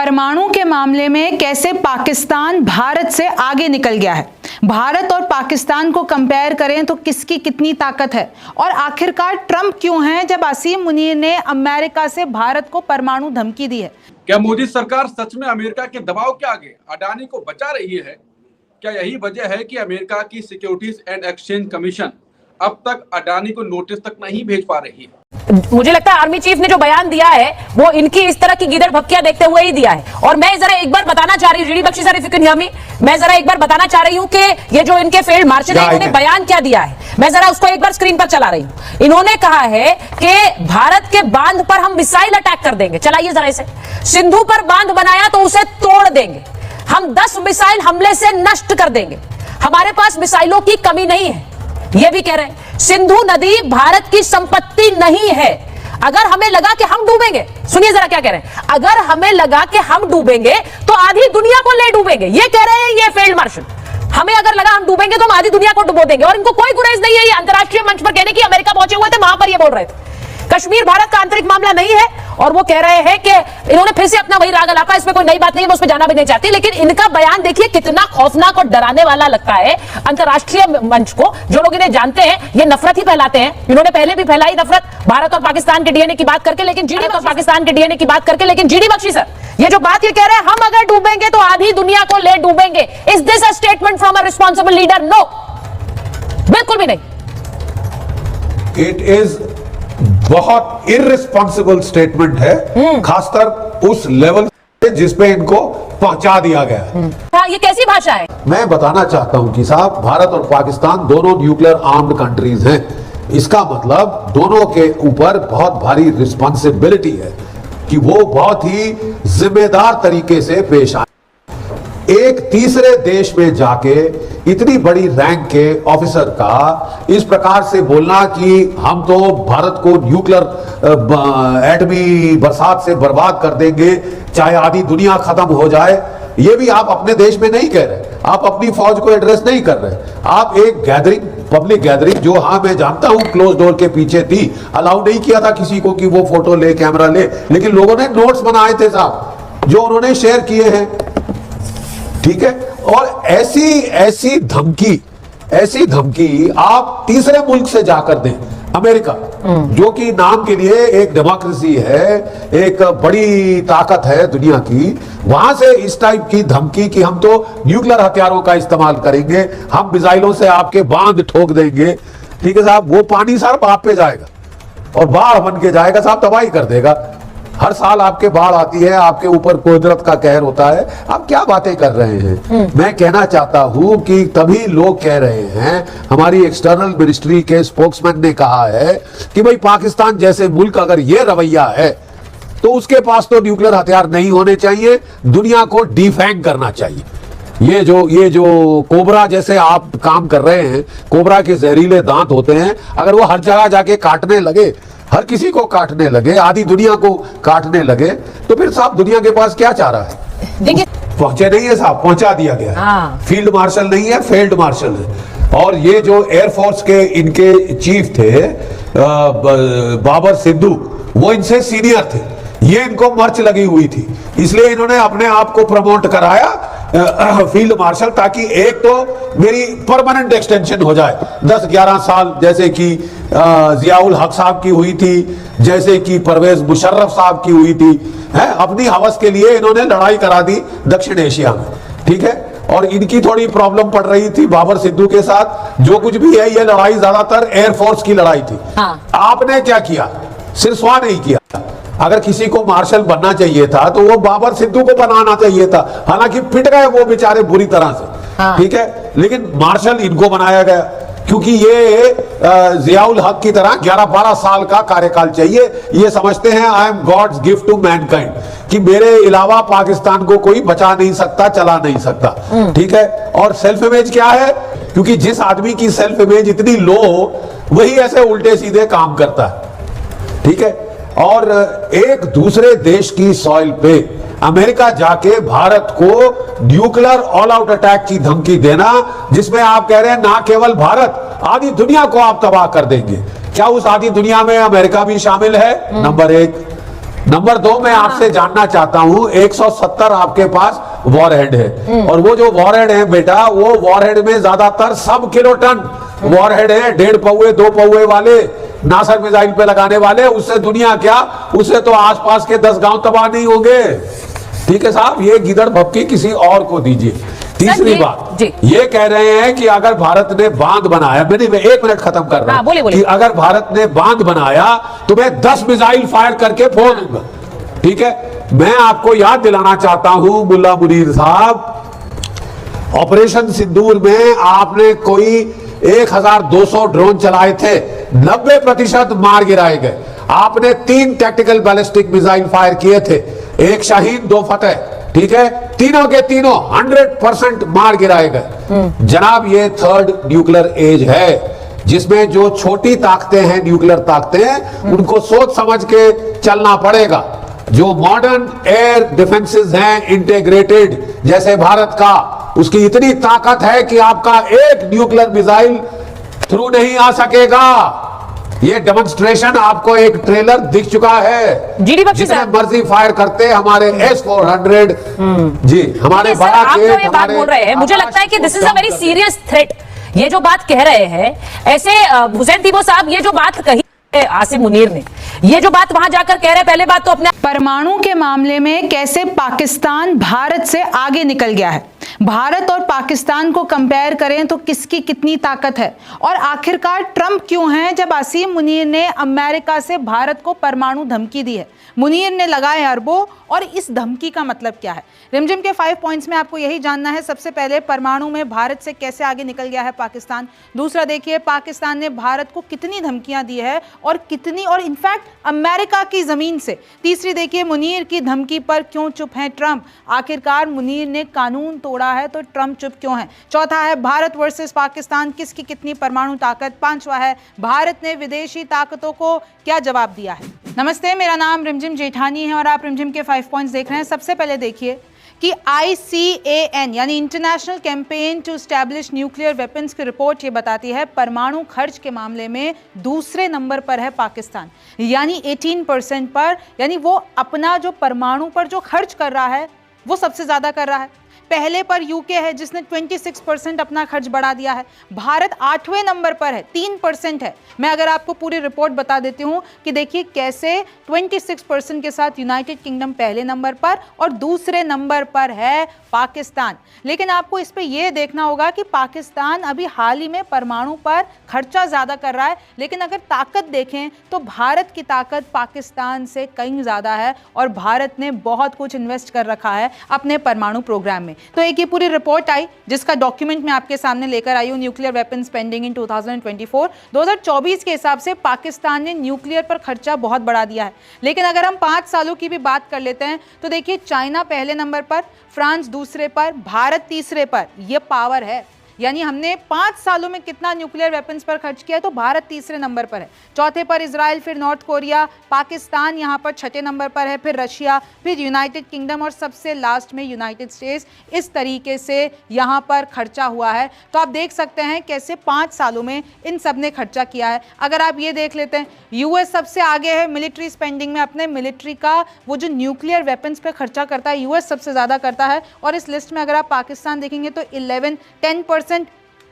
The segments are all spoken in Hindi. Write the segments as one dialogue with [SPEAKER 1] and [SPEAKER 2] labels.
[SPEAKER 1] परमाणु के मामले में कैसे पाकिस्तान भारत से आगे निकल गया है। भारत और पाकिस्तान को कंपेयर करें तो किसकी कितनी ताकत है, और आखिरकार ट्रंप क्यों हैं जब असीम मुनीर ने अमेरिका से भारत को परमाणु धमकी दी है।
[SPEAKER 2] क्या मोदी सरकार सच में अमेरिका के दबाव के आगे अडानी को बचा रही है? क्या यही वजह है कि अमेरिका की सिक्योरिटीज एंड एक्सचेंज कमीशन अब तक अडानी को नोटिस तक नहीं भेज पा रही है?
[SPEAKER 3] मुझे लगता है आर्मी चीफ ने जो बयान दिया है वो इनकी इस तरह की गीदड़ भक्कियां देखते हुए ही दिया है। और मैं जरा एक बार बताना चाह रही हूँ, GD Bakshi sir, if you can hear me, मैं जरा एक बार बताना चाह रही हूँ कि ये जो इनके फील्ड मार्शल है इन्होंने बयान क्या दिया है। मैं जरा उसको एक बार स्क्रीन पर चला रही हूँ। इन्होंने कहा है कि भारत के बांध पर हम मिसाइल अटैक कर देंगे। चलाइए जरा इसे। सिंधु पर बांध बनाया तो उसे तोड़ देंगे। हम 10 मिसाइल हमले से नष्ट कर देंगे। हमारे पास मिसाइलों की कमी नहीं है, ये भी कह रहे हैं। सिंधु नदी भारत की संपत्ति नहीं है। अगर हमें लगा कि हम डूबेंगे, सुनिए जरा क्या कह रहे हैं, अगर हमें लगा कि हम डूबेंगे तो आधी दुनिया को ले डूबेंगे, ये कह रहे हैं ये फील्ड मार्शल। हमें अगर लगा हम डूबेंगे तो हम आधी दुनिया को डुबो देंगे। और इनको कोई गुरेज नहीं है ये अंतर्राष्ट्रीय मंच पर कहने की। अमेरिका पहुंचे हुए थे, वहां पर ये बोल रहे थे कश्मीर भारत का आंतरिक मामला नहीं है। और वो कह रहे हैं कि इन्होंने फिर से अपना वही राग अलापा, इसमें कोई नई बात नहीं है, मैं उस पर जाना भी नहीं चाहती। लेकिन इनका बयान देखिए कितना खौफनाक और डराने वाला लगता है अंतर्राष्ट्रीय मंच को। जो लोग इन्हें जानते हैं ये नफरत ही फैलाते हैं। इन्होंने पहले भी फैलाई नफरत भारत और पाकिस्तान के डीएनए की बात करके, लेकिन जीडी बख्शी सर ये जो बात ये कह रहे हैं हम अगर डूबेंगे तो आधी दुनिया को ले डूबेंगे, is this a statement from a responsible leader? No, बिल्कुल भी नहीं।
[SPEAKER 4] इट इज बहुत इररिस्पॉन्सिबल स्टेटमेंट है, खासकर उस लेवल जिस पे इनको पहुंचा दिया गया है।
[SPEAKER 3] हाँ, ये कैसी भाषा है?
[SPEAKER 4] मैं बताना चाहता हूं कि साहब, भारत और पाकिस्तान दोनों न्यूक्लियर आर्म्ड कंट्रीज हैं। इसका मतलब दोनों के ऊपर बहुत भारी रिस्पॉन्सिबिलिटी है कि वो बहुत ही जिम्मेदार तरीके से पेश आए। एक तीसरे देश में जाके इतनी बड़ी रैंक के ऑफिसर का इस प्रकार से बोलना कि हम तो भारत को न्यूक्लियर एटमी बरसात से बर्बाद कर देंगे, चाहे आधी दुनिया खत्म हो जाए, ये भी आप अपने देश में नहीं कह रहे। आप अपनी फौज को एड्रेस नहीं कर रहे। आप एक गैदरिंग, पब्लिक गैदरिंग, जो हाँ मैं जानता हूं क्लोज डोर के पीछे थी, अलाउ नहीं किया था किसी को कि वो फोटो ले, कैमरा ले, लेकिन लोगों ने नोट्स बनाए थे साहब जो उन्होंने शेयर किए हैं, ठीक है। और ऐसी धमकी आप तीसरे मुल्क से जाकर दें, अमेरिका जो कि नाम के लिए एक डेमोक्रेसी है, एक बड़ी ताकत है दुनिया की, वहां से इस टाइप की धमकी कि हम तो न्यूक्लियर हथियारों का इस्तेमाल करेंगे, हम मिसाइलों से आपके बांध ठोक देंगे, ठीक है साहब। वो पानी साहब आप पे जाएगा और बाढ़ बन के जाएगा साहब, तबाही कर देगा। हर साल आपके बाढ़ आती है, आपके ऊपर कुदरत का कहर होता है। आप क्या बातें कर रहे हैं? मैं कहना चाहता हूं कि तभी लोग कह रहे हैं, हमारी एक्सटर्नल मिनिस्ट्री के स्पोक्समैन ने कहा है कि भाई पाकिस्तान जैसे मुल्क अगर ये रवैया है तो उसके पास तो न्यूक्लियर हथियार नहीं होने चाहिए, दुनिया को डिफैंग करना चाहिए। ये जो कोबरा जैसे आप काम कर रहे हैं, कोबरा के जहरीले दांत होते हैं, अगर वो हर जगह जाके काटने लगे, हर किसी को काटने लगे, आधी दुनिया को काटने लगे, तो फिर साहब दुनिया के पास क्या चाह रहा है? देखिए पहुंचे नहीं है साहब, पहुंचा दिया गया है। फील्ड मार्शल नहीं है, फील्ड मार्शल है। और ये जो एयरफोर्स के इनके चीफ थे बाबर सिद्धू, वो इनसे सीनियर थे, ये इनको मर्च लगी हुई थी, इसलिए इन्होंने अपने आप को प्रमोट कराया फील्ड मार्शल, ताकि एक तो मेरी परमानेंट एक्सटेंशन हो जाए 10-11 साल, जैसे कि जियाउल हक साहब की हुई थी, जैसे कि परवेज मुशर्रफ साहब की हुई थी, है। अपनी हवस के लिए इन्होंने लड़ाई करा दी दक्षिण एशिया में, ठीक है। और इनकी थोड़ी प्रॉब्लम पड़ रही थी बाबर सिद्धू के साथ। जो कुछ भी है, ये लड़ाई ज्यादातर एयरफोर्स की लड़ाई थी। आपने क्या किया? सिरस्वा नहीं किया। अगर किसी को मार्शल बनना चाहिए था तो वो बाबर सिद्धू को बनाना चाहिए था, हालांकि पिट गए वो बेचारे बुरी तरह से, ठीक है। लेकिन मार्शल इनको बनाया गया क्योंकि ये जियाउल हक की तरह 11-12 साल का कार्यकाल चाहिए। ये समझते हैं I am God's gift to mankind, कि मेरे अलावा पाकिस्तान को कोई बचा नहीं सकता, चला नहीं सकता, ठीक है। और सेल्फ इमेज क्या है? क्योंकि जिस आदमी की सेल्फ इमेज इतनी लो हो, वही ऐसे उल्टे सीधे काम करता है, ठीक है। और एक दूसरे देश की सॉइल पे अमेरिका जाके भारत को न्यूक्लियर ऑल आउट अटैक की धमकी देना, जिसमें आप कह रहे हैं ना केवल भारत, आधी दुनिया को आप तबाह कर देंगे। क्या उस आधी दुनिया में अमेरिका भी शामिल है? नंबर 1। नंबर 2, मैं आपसे जानना चाहता हूं, 170 आपके पास वॉरहेड है, और वो जो वॉरहेड है बेटा, वो वॉरहेड में ज्यादातर सब किलोटन वॉरहेड है, 1.5 पौवे 2 पौवे वाले नासर मिसाइल पे लगाने वाले। उससे दुनिया क्या, उससे तो आसपास के 10 गांव तबाह नहीं होंगे। ठीक है साहब, ये गिदड़ भपकी किसी और को दीजिए। तीसरी बात, ये कह रहे हैं कि अगर भारत ने बांध बनाया, मैं 1 मिनट खत्म कर रहा हूं, कि अगर भारत ने बांध बनाया तो मैं 10 मिसाइल फायर करके फोड़ दूंगा। ठीक है, मैं आपको याद दिलाना चाहता हूं मुल्ला मुनीर साहब, ऑपरेशन सिंदूर में आपने कोई 1200 ड्रोन चलाए थे, 90% मार गिराए गए। आपने 3 टैक्टिकल बैलिस्टिक मिसाइल फायर किए थे, 1 शाहीन 2 फतेह। ठीक है, तीनों के तीनों 100% मार गिराए गए। जनाब, ये 3rd न्यूक्लियर एज है, जिसमें जो छोटी ताकतें हैं, न्यूक्लियर ताकतें, उनको सोच समझ के चलना पड़ेगा। जो मॉडर्न एयर डिफेंसेस हैं इंटीग्रेटेड, जैसे भारत का, उसकी इतनी ताकत है कि आपका एक न्यूक्लियर मिसाइल थ्रू नहीं आ सकेगा। ये डेमोन्स्ट्रेशन आपको एक ट्रेलर दिख चुका है। जितने मर्जी फायर करते हमारे S-400 जी, हमारे बड़ा
[SPEAKER 3] आप जो ये बात बोल रहे हैं, मुझे लगता है कि this is a very serious threat. ये जो बात कह रहे हैं, ऐसे हुसैन तीबो साहब, ये जो बात कही आसिम मुनीर ने, ये जो बात वहां जाकर कह रहे हैं, पहले बात तो अपने
[SPEAKER 1] परमाणु के मामले में कैसे पाकिस्तान भारत से आगे निकल गया है, भारत और पाकिस्तान को कंपेयर करें तो किसकी कितनी ताकत है, और आखिरकार ट्रंप क्यों हैं जब आसिम मुनीर ने अमेरिका से भारत को परमाणु धमकी दी है। मुनीर ने लगाए अरबों, और इस धमकी का मतलब क्या है। रिमझिम के 5 पॉइंट्स में आपको यही जानना है। सबसे पहले, परमाणु में भारत से कैसे आगे निकल गया है पाकिस्तान। दूसरा, देखिए पाकिस्तान ने भारत को कितनी धमकियां दी है, और कितनी, और इनफैक्ट अमेरिका की जमीन से। तीसरी, देखिए मुनीर की धमकी पर क्यों चुप हैं ट्रंप, आखिरकार मुनीर ने कानून तोड़ा है तो ट्रंप चुप क्यों है। चौथा है, भारत वर्सेस पाकिस्तान, किसकी कितनी परमाणु ताकत। पांचवा है, भारत ने विदेशी ताकतों को क्या जवाब दिया है। नमस्ते, मेरा नाम रिमझिम जेठानी है और आप रिमझिम के 5 पॉइंट्स देख रहे हैं। सबसे पहले देखिए कि ICAN यानी international campaign to establish nuclear weapons की रिपोर्ट ये बताती है परमाणु खर्च के मामले में दूसरे नंबर पर है पाकिस्तान, यानी 18% पर, यानी वो अपना जो परमाणु पर जो खर्च कर रहा है वो सबसे ज्यादा कर रहा है। पहले पर यूके है जिसने 26% अपना खर्च बढ़ा दिया है। भारत 8वें नंबर पर है, 3% है। मैं अगर आपको पूरी रिपोर्ट बता देती हूं कि देखिए कैसे 26% के साथ यूनाइटेड किंगडम पहले नंबर पर और दूसरे नंबर पर है पाकिस्तान। लेकिन आपको इस पे ये देखना होगा कि पाकिस्तान अभी हाल ही में परमाणु पर खर्चा ज्यादा कर रहा है, लेकिन अगर ताकत देखें तो भारत की ताकत पाकिस्तान से कहीं ज्यादा है और भारत ने बहुत कुछ इन्वेस्ट कर रखा है अपने परमाणु प्रोग्राम में। तो एक ये पूरी रिपोर्ट आई जिसका डॉक्यूमेंट मैं आपके सामने लेकर आई हूं, न्यूक्लियर वेपन स्पेंडिंग इन 2024। 2024 के हिसाब से पाकिस्तान ने न्यूक्लियर पर खर्चा बहुत बढ़ा दिया है। लेकिन अगर हम 5 सालों की भी बात कर लेते हैं तो देखिए चाइना पहले नंबर पर, फ्रांस दूसरे पर, भारत तीसरे पर। यह पावर है, यानी हमने 5 सालों में कितना न्यूक्लियर वेपन्स पर खर्च किया है, तो भारत तीसरे नंबर पर है। चौथे पर इजराइल, फिर नॉर्थ कोरिया, पाकिस्तान यहाँ पर 6ठे नंबर पर है, फिर रशिया, फिर यूनाइटेड किंगडम और सबसे लास्ट में यूनाइटेड स्टेट्स। इस तरीके से यहाँ पर खर्चा हुआ है। तो आप देख सकते हैं कैसे 5 सालों में इन सब ने खर्चा किया है। अगर आप ये देख लेते हैं, यूएस सबसे आगे है मिलिट्री स्पेंडिंग में, अपने मिलिट्री का वो जो न्यूक्लियर वेपन्स पर खर्चा करता है यूएस सबसे ज़्यादा करता है। और इस लिस्ट में अगर आप पाकिस्तान देखेंगे तो 10%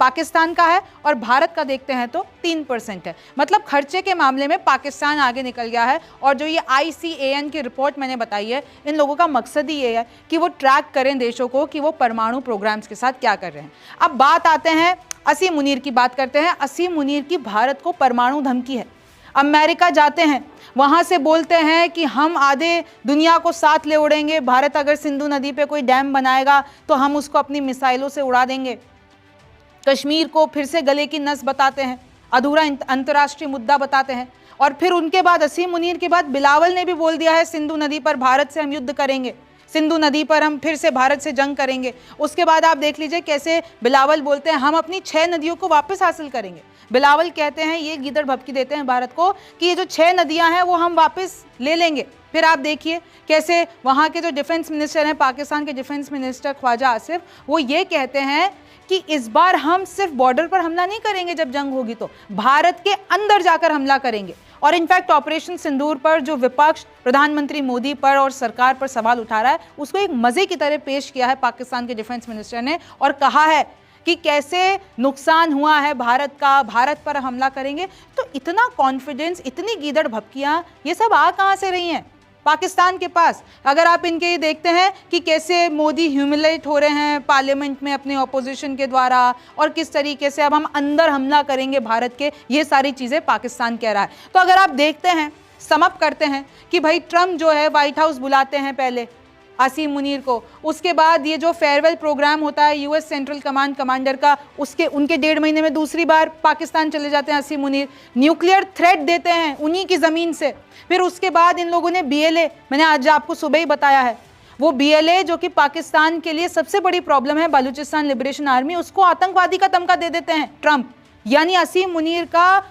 [SPEAKER 1] पाकिस्तान का है और भारत का देखते हैं तो 3% है। मतलब खर्चे के मामले में पाकिस्तान आगे निकल गया है। और जो ये ICAN की रिपोर्ट मैंने बताई है, इन लोगों का मकसद ही ये है कि वो ट्रैक करें देशों को कि वो परमाणु प्रोग्राम्स के साथ क्या कर रहे हैं। अब बात आते हैं असीम मुनीर की, बात करते हैं। असीम मुनीर की भारत को परमाणु धमकी है। अमेरिका जाते हैं, वहाँ से बोलते हैं कि हम आधे दुनिया को साथ ले उड़ेंगे, भारत अगर सिंधु नदी पे कोई डैम बनाएगा तो हम उसको अपनी मिसाइलों से उड़ा देंगे। कश्मीर को फिर से गले की नस बताते हैं, अधूरा अंतर्राष्ट्रीय मुद्दा बताते हैं। और फिर उनके बाद असीम मुनीर के बाद बिलावल ने भी बोल दिया है सिंधु नदी पर भारत से हम युद्ध करेंगे, सिंधु नदी पर हम फिर से भारत से जंग करेंगे। उसके बाद आप देख लीजिए कैसे बिलावल बोलते हैं हम अपनी 6 नदियों को वापस हासिल करेंगे। बिलावल कहते हैं, ये गिदड़ भपकी देते हैं भारत को कि ये जो 6 नदियां हैं वो हम वापस ले लेंगे। फिर आप देखिए कैसे वहाँ के जो डिफेंस मिनिस्टर हैं, पाकिस्तान के डिफेंस मिनिस्टर ख्वाजा आसिफ, वो ये कहते हैं कि इस बार हम सिर्फ बॉर्डर पर हमला नहीं करेंगे, जब जंग होगी तो भारत के अंदर जाकर हमला करेंगे। और इनफैक्ट ऑपरेशन सिंदूर पर जो विपक्ष प्रधानमंत्री मोदी पर और सरकार पर सवाल उठा रहा है, उसको एक मजे की तरह पेश किया है पाकिस्तान के डिफेंस मिनिस्टर ने और कहा है कि कैसे नुकसान हुआ है भारत का, भारत पर हमला करेंगे। तो इतना कॉन्फिडेंस, इतनी गीदड़ भपकियां, ये सब आ कहां से रही हैं पाकिस्तान के पास? अगर आप इनके ये देखते हैं कि कैसे मोदी ह्यूमिलेट हो रहे हैं पार्लियामेंट में अपने ऑपोजिशन के द्वारा और किस तरीके से अब हम अंदर हमला करेंगे भारत के, ये सारी चीज़ें पाकिस्तान कह रहा है। तो अगर आप देखते हैं, समअप करते हैं कि भाई ट्रम्प जो है व्हाइट हाउस बुलाते हैं पहले आसिम मुनीर को, उसके बाद ये जो फेयरवेल प्रोग्राम होता है यूएस सेंट्रल कमांड कमांडर का, उसके उनके 1.5 महीने में दूसरी बार पाकिस्तान चले जाते हैं आसिम मुनीर, न्यूक्लियर थ्रेट देते हैं उन्हीं की ज़मीन से। फिर उसके बाद इन लोगों ने BLA, मैंने आज आपको सुबह ही बताया है, वो BLA जो कि पाकिस्तान के लिए सबसे बड़ी प्रॉब्लम है, बलूचिस्तान लिबरेशन आर्मी, उसको आतंकवादी का तमका दे देते हैं ट्रंप। यानी आसिम मुनीर का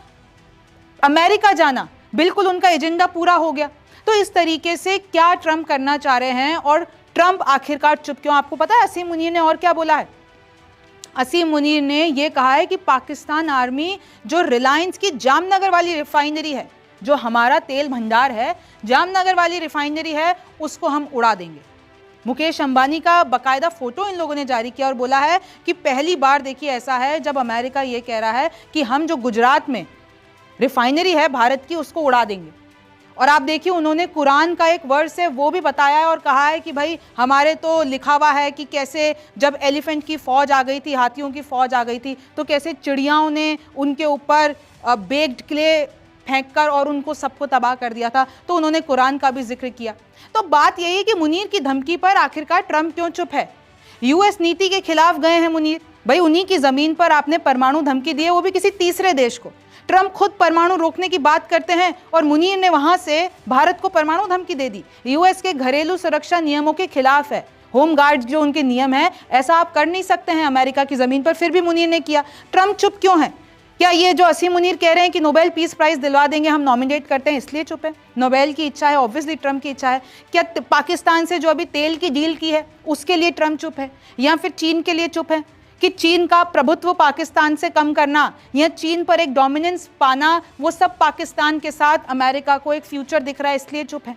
[SPEAKER 1] अमेरिका जाना बिल्कुल उनका एजेंडा पूरा हो गया। तो इस तरीके से क्या ट्रंप करना चाह रहे हैं और ट्रंप आखिरकार चुप क्यों? आपको पता है असीम मुनीर ने और क्या बोला है? असीम मुनीर ने यह कहा है कि पाकिस्तान आर्मी जो रिलायंस की जामनगर वाली रिफाइनरी है, जो हमारा तेल भंडार है, जामनगर वाली रिफाइनरी है, उसको हम उड़ा देंगे। मुकेश अंबानी का बाकायदा फोटो इन लोगों ने जारी किया और बोला है कि पहली बार देखिए ऐसा है जब अमेरिका ये कह रहा है कि हम जो गुजरात में रिफाइनरी है भारत की, उसको उड़ा देंगे। और आप देखिए उन्होंने कुरान का एक वर्स है वो भी बताया है और कहा है कि भाई हमारे तो लिखा हुआ है कि कैसे जब एलिफेंट की फ़ौज आ गई थी, हाथियों की फ़ौज आ गई थी, तो कैसे चिड़ियाओं ने उनके ऊपर बेक्ड क्ले फेंककर और उनको सबको तबाह कर दिया था। तो उन्होंने कुरान का भी जिक्र किया। तो बात यही है कि मुनीर की धमकी पर आखिरकार ट्रंप क्यों चुप है? यूएस नीति के खिलाफ गए हैं मुनीर। भाई उन्हीं की ज़मीन पर आपने परमाणु धमकी दी है, वो भी किसी तीसरे देश को। ट्रंप खुद परमाणु रोकने की बात करते हैं और मुनीर ने वहां से भारत को परमाणु धमकी दे दी। यूएस के घरेलू सुरक्षा नियमों के खिलाफ है, होम गार्ड जो उनके नियम है, ऐसा आप कर नहीं सकते हैं अमेरिका की जमीन पर। फिर भी मुनीर ने किया। ट्रंप चुप क्यों है? क्या ये जो असीम मुनीर कह रहे हैं कि नोबेल पीस प्राइज दिलवा देंगे, हम नॉमिनेट करते हैं, इसलिए चुप है? नोबेल की इच्छा है, ऑब्वियसली ट्रंप की इच्छा है। क्या पाकिस्तान से जो अभी तेल की डील की है उसके लिए ट्रंप चुप है, या फिर चीन के लिए चुप है कि चीन का प्रभुत्व पाकिस्तान से कम करना या चीन पर एक डोमिनेंस पाना, वो सब पाकिस्तान के साथ अमेरिका को एक फ्यूचर दिख रहा है, इसलिए चुप है?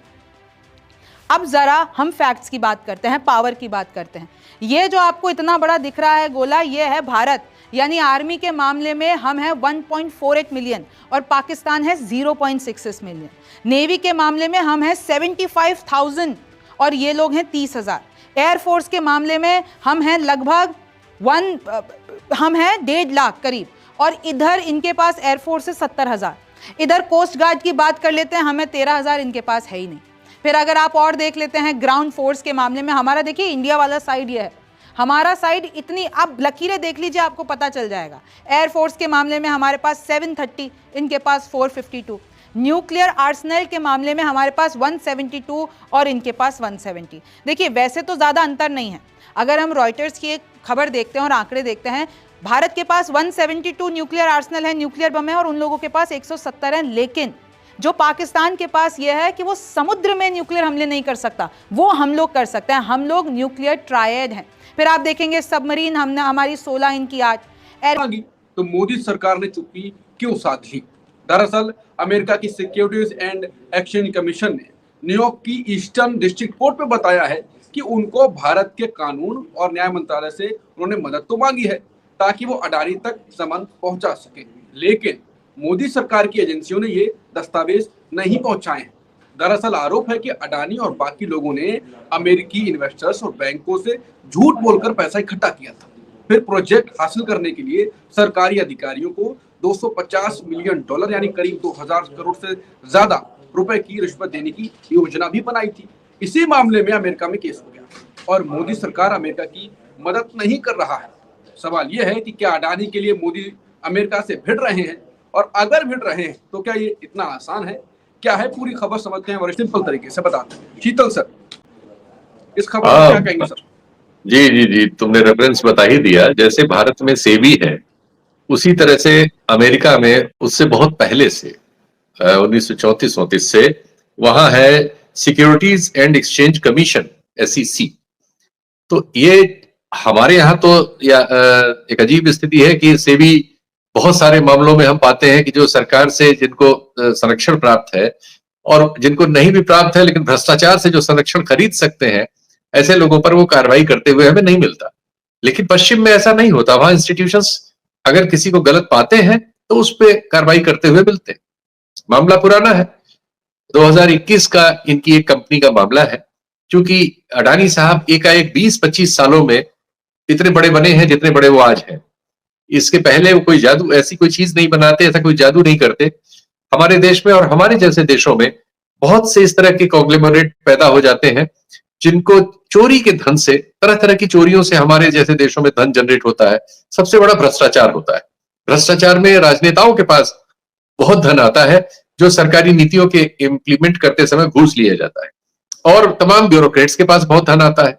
[SPEAKER 1] अब जरा हम फैक्ट्स की बात करते हैं, पावर की बात करते हैं। ये जो आपको इतना बड़ा दिख रहा है गोला, ये है भारत। यानी आर्मी के मामले में हम हैं 1.48 मिलियन और पाकिस्तान है 0.66 मिलियन। नेवी के मामले में हम हैं 75,000 और ये लोग हैं 30,000। एयरफोर्स के मामले में हम हैं लगभग हम हैं 1.5 लाख करीब, और इधर इनके पास एयरफोर्स है 70,000। इधर कोस्ट गार्ड की बात कर लेते हैं, हमें 13,000, इनके पास है ही नहीं। फिर अगर आप और देख लेते हैं ग्राउंड फोर्स के मामले में, हमारा देखिए इंडिया वाला साइड ये है, हमारा साइड इतनी, आप लकीरें देख लीजिए आपको पता चल जाएगा। एयरफोर्स के मामले में हमारे पास 730, इनके पास 452। न्यूक्लियर आर्सेनल के मामले में हमारे पास 172 और इनके पास 170। देखिए वैसे तो ज़्यादा अंतर नहीं है। अगर हम रॉयटर्स की एक खबर देखते हैं और आंकड़े देखते हैं, भारत के पास 172 न्यूक्लियर आर्सेनल है, न्यूक्लियर बम है, और उन लोगों के पास 170 है। लेकिन जो पाकिस्तान के पास यह है कि वो समुद्र में न्यूक्लियर हमले नहीं कर सकता, वो हम लोग कर सकते हैं। हम लोग न्यूक्लियर ट्रायड हैं। फिर आप देखेंगे सबमरीन हमने, हमारी 16, इनकी 8।
[SPEAKER 2] तो मोदी सरकार ने चुप्पी क्यों साध ली? दरअसल अमेरिका की सिक्योरिटीज एंड एक्सचेंज कमीशन ने न्यूयॉर्क की ईस्टर्न डिस्ट्रिक्ट कोर्ट में बताया है कि उनको भारत के कानून और न्याय मंत्रालय से उन्होंने मदद तो मांगी है ताकि वो अडानी तक सामान पहुंचा सके, लेकिन मोदी सरकार की एजेंसियों ने ये दस्तावेज नहीं पहुंचाए हैं। दरअसल आरोप है कि अडानी और बाकी लोगों ने अमेरिकी इन्वेस्टर्स और बैंकों से झूठ बोलकर पैसा इकट्ठा किया था। फिर प्रोजेक्ट हासिल करने के लिए सरकारी अधिकारियों को $250 मिलियन यानी करीब 2000 करोड़ से ज्यादा रुपए की रिश्वत देने की योजना भी बनाई थी। इसी मामले में अमेरिका में केस हो गया और मोदी सरकार अमेरिका की मदद नहीं कर रहा है। सवाल यह है कि क्या अडानी के लिए मोदी अमेरिका से भिड़ रहे हैं, और अगर भिड़ रहे हैं तो क्या ये इतना आसान है? क्या है पूरी खबर समझते हैं और सिंपल तरीके से बताते हैं। शीतल सर, इस खबर में क्या कहेंगे सर?
[SPEAKER 5] जी, तुमने रेफरेंस बता ही दिया। जैसे भारत में सेबी है, उसी तरह से अमेरिका में उससे बहुत पहले से 1934-34 से वहां है securities and exchange commission, SEC। तो ये हमारे यहाँ तो एक अजीब स्थिति है कि सेबी बहुत सारे मामलों में हम पाते हैं कि जो सरकार से जिनको संरक्षण प्राप्त है और जिनको नहीं भी प्राप्त है लेकिन भ्रष्टाचार से जो संरक्षण खरीद सकते हैं, ऐसे लोगों पर वो कार्रवाई करते हुए हमें नहीं मिलता। लेकिन पश्चिम में ऐसा नहीं होता। वहां इंस्टीट्यूशंस अगर किसी को गलत पाते हैं तो उस पर कार्रवाई करते हुए मिलते हैं। मामला पुराना है, 2021 का इनकी एक कंपनी का मामला है। क्योंकि अडानी साहब एकाएक 20-25 सालों में इतने बड़े बने हैं जितने बड़े वो आज हैं। इसके पहले वो कोई जादू, ऐसी कोई चीज नहीं बनाते, ऐसा कोई जादू नहीं करते। हमारे देश में और हमारे जैसे देशों में बहुत से इस तरह के कॉन्ग्लोमरेट पैदा हो जाते हैं जिनको चोरी के धन से, तरह तरह की चोरियों से हमारे जैसे देशों में धन जनरेट होता है। सबसे बड़ा भ्रष्टाचार होता है। भ्रष्टाचार में राजनेताओं के पास बहुत धन आता है जो सरकारी नीतियों के इम्प्लीमेंट करते समय घूस लिया जाता है, और तमाम ब्यूरोक्रेट्स के पास बहुत धन आता है।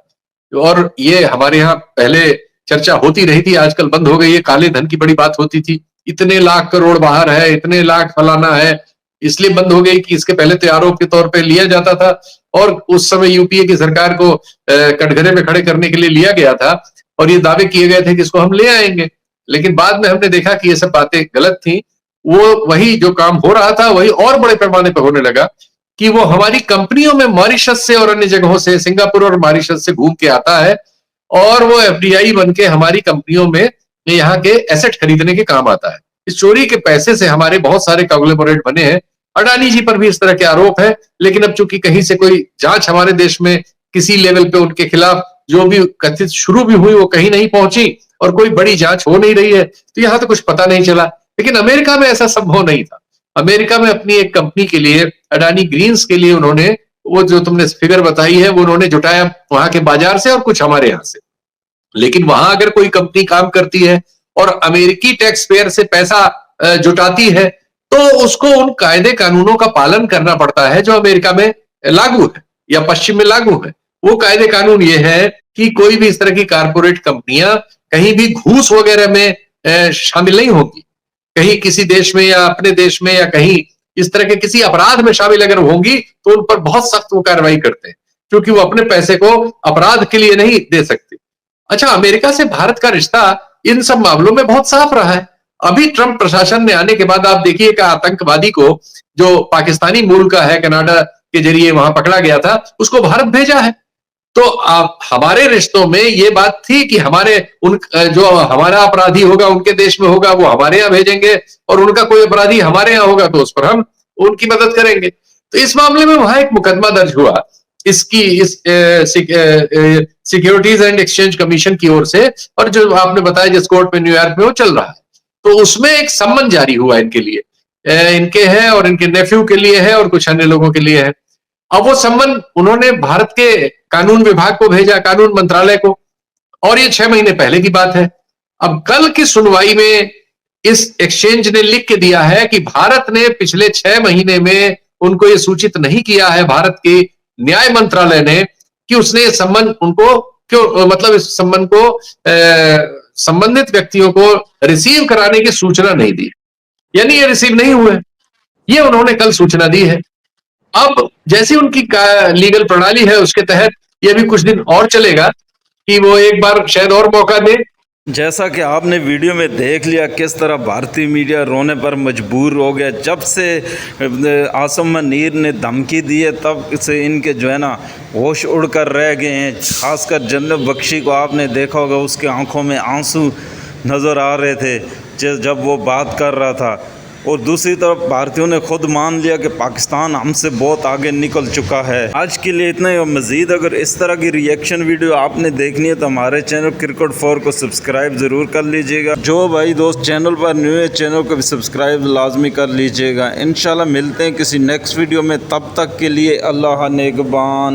[SPEAKER 5] और ये हमारे यहाँ पहले चर्चा होती रही थी, आजकल बंद हो गई है। काले धन की बड़ी बात होती थी, इतने लाख करोड़ बाहर है, इतने लाख फलाना है, इसलिए बंद हो गई कि इसके पहले तो आरोप के तौर पे लिया जाता था और उस समय यूपीए की सरकार को कटघरे में खड़े करने के लिए लिया गया था और ये दावे किए गए थे कि इसको हम ले आएंगे। लेकिन बाद में हमने देखा कि ये सब बातें गलत थी। वो वही जो काम हो रहा था वही और बड़े पैमाने पर होने लगा कि वो हमारी कंपनियों में मॉरिशस से और अन्य जगहों से, सिंगापुर और मॉरिशस से घूम के आता है और वो एफडीआई बन के हमारी कंपनियों में यहाँ के एसेट खरीदने के काम आता है। इस चोरी के पैसे से हमारे बहुत सारे कॉन्ग्लोमरेट बने हैं। अडानी जी पर भी इस तरह के आरोप है, लेकिन अब चूंकि कहीं से कोई जांच हमारे देश में किसी लेवल पे उनके खिलाफ जो भी कथित शुरू भी हुई वो कहीं नहीं पहुंची और कोई बड़ी जांच हो नहीं रही है, तो यहां तो कुछ पता नहीं चला। लेकिन अमेरिका में ऐसा संभव नहीं था। अमेरिका में अपनी एक कंपनी के लिए, अडानी ग्रीन्स के लिए, उन्होंने वो जो तुमने फिगर बताई है वो उन्होंने जुटाया वहां के बाजार से और कुछ हमारे यहां से। लेकिन वहां अगर कोई कंपनी काम करती है और अमेरिकी टैक्स पेयर से पैसा जुटाती है तो उसको उन कायदे कानूनों का पालन करना पड़ता है जो अमेरिका में लागू है या पश्चिम में लागू है। वो कायदे कानून ये है कि कोई भी इस तरह की कारपोरेट कंपनियां कहीं भी घूस वगैरह में शामिल नहीं होगी। कहीं किसी देश में या अपने देश में या कहीं इस तरह के किसी अपराध में शामिल अगर होंगी तो उन पर बहुत सख्त वो कार्रवाई करते हैं, क्योंकि वो अपने पैसे को अपराध के लिए नहीं दे सकते। अच्छा, अमेरिका से भारत का रिश्ता इन सब मामलों में बहुत साफ रहा है। अभी ट्रंप प्रशासन में आने के बाद आप देखिए कि आतंकवादी को जो पाकिस्तानी मूल का है, कनाडा के जरिए वहां पकड़ा गया था, उसको भारत भेजा है। तो हमारे रिश्तों में ये बात थी कि हमारे जो हमारा अपराधी होगा उनके देश में होगा वो हमारे यहाँ भेजेंगे और उनका कोई अपराधी हमारे यहाँ होगा तो उस पर हम उनकी मदद करेंगे। तो इस मामले में वहां एक मुकदमा दर्ज हुआ इस सिक्योरिटीज एंड एक्सचेंज कमीशन की ओर से, और जो आपने बताया जिस कोर्ट में न्यूयॉर्क में वो चल रहा है, तो उसमें एक सम्मन जारी हुआ इनके लिए, इनके है और इनके नेफ्यू के लिए है और कुछ अन्य लोगों के लिए है। अब वो सम्मन उन्होंने भारत के कानून विभाग को भेजा, कानून मंत्रालय को, और ये 6 महीने पहले की बात है। अब कल की सुनवाई में इस एक्सचेंज ने लिख के दिया है कि भारत ने पिछले 6 महीने में उनको ये सूचित नहीं किया है, भारत के न्याय मंत्रालय ने, कि उसने ये सम्मन उनको क्यों, मतलब इस सम्मन को संबंधित व्यक्तियों को रिसीव कराने की सूचना नहीं दी, यानी ये रिसीव नहीं हुए। ये उन्होंने कल सूचना दी है। अब जैसी उनकी लीगल प्रणाली है उसके तहत ये भी कुछ दिन और चलेगा कि वो एक बार शायद और मौका दे।
[SPEAKER 6] जैसा कि आपने वीडियो में देख लिया किस तरह भारतीय मीडिया रोने पर मजबूर हो गया। जब से आसम मुनीर ने धमकी दी है तब से इनके जो है ना होश उड़ कर रह गए हैं। खासकर जन्नत बख्शी को आपने देखा होगा, उसके आंखों में आंसू नज़र आ रहे थे जब वो बात कर रहा था। और दूसरी तरफ भारतीयों ने खुद मान लिया कि पाकिस्तान हमसे बहुत आगे निकल चुका है। आज के लिए इतना ही, और मज़ीद अगर इस तरह की रिएक्शन वीडियो आपने देखनी है तो हमारे चैनल क्रिकेट4 को सब्सक्राइब ज़रूर कर लीजिएगा। जो भाई दोस्त चैनल पर न्यू है चैनल को भी सब्सक्राइब लाजमी कर लीजिएगा। इंशाल्लाह मिलते हैं किसी नेक्स्ट वीडियो में, तब तक के लिए अल्लाह नेगबान।